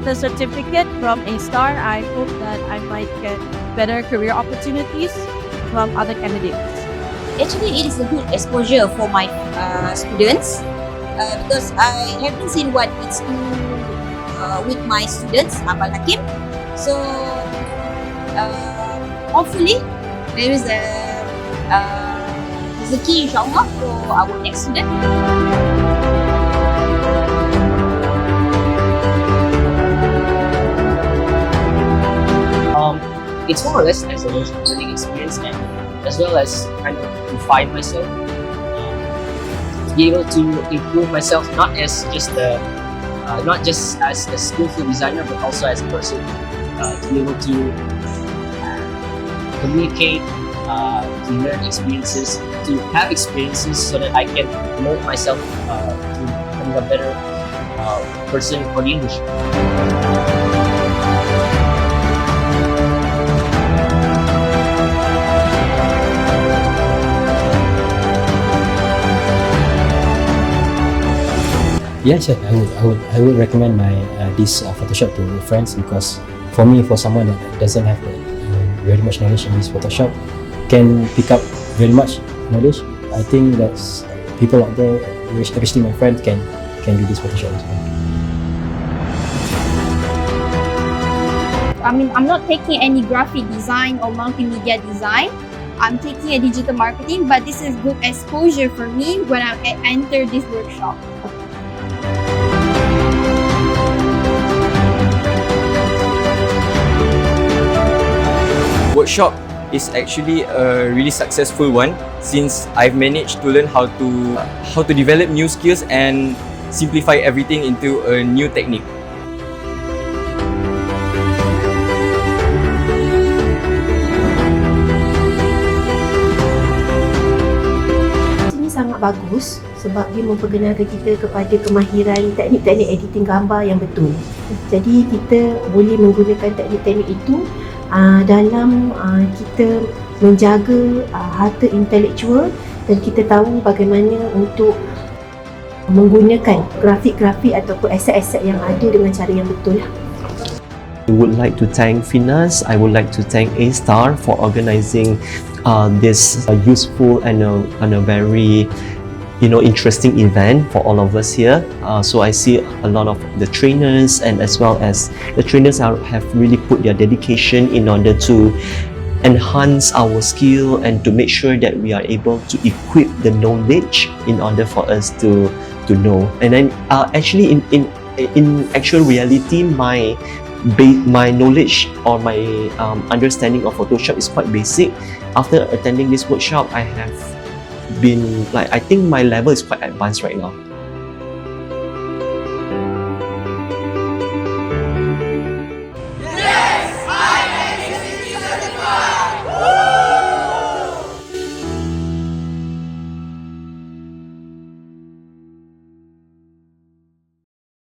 the certificate from A-Star, I hope that I might get better career opportunities from other candidates. Actually, it is a good exposure for my students because I haven't seen what it's do with my students, Abang Hakim. So, hopefully, there is a rezeki insyaAllah for our next student. It's more or less as a learning experience, and as well as kind of refine myself, to be able to improve myself not as just as a skillful designer, but also as a person, to be able to communicate, to learn experiences, to have experiences, so that I can mold myself to become a better person for the industry. Yes, I would recommend this Photoshop to friends, because for me, for someone that doesn't have very much knowledge in this Photoshop, can pick up very much knowledge. I think that people out there, especially my friends, can do this Photoshop as well. I mean, I'm not taking any graphic design or multimedia design. I'm taking a digital marketing, but this is good exposure for me when I enter this workshop. Workshop is actually a really successful one, since I've managed to learn how to develop new skills and simplify everything into a new technique. Ini sangat bagus sebab dia memperkenalkan kita kepada kemahiran teknik-teknik editing gambar yang betul. Jadi kita boleh menggunakan teknik-teknik itu dalam kita menjaga harta intelektual, dan kita tahu bagaimana untuk menggunakan grafik-grafik ataupun aset-aset yang ada dengan cara yang betul. I would like to thank Finalists. I would like to thank A-Star for organizing this useful and a very interesting event for all of us here. So I see a lot of the trainers, and as well as the trainers have really put their dedication in order to enhance our skill and to make sure that we are able to equip the knowledge in order for us to know. And then actually in actual reality, my knowledge or my understanding of Photoshop is quite basic. After attending this workshop, I think my level is quite advanced right now.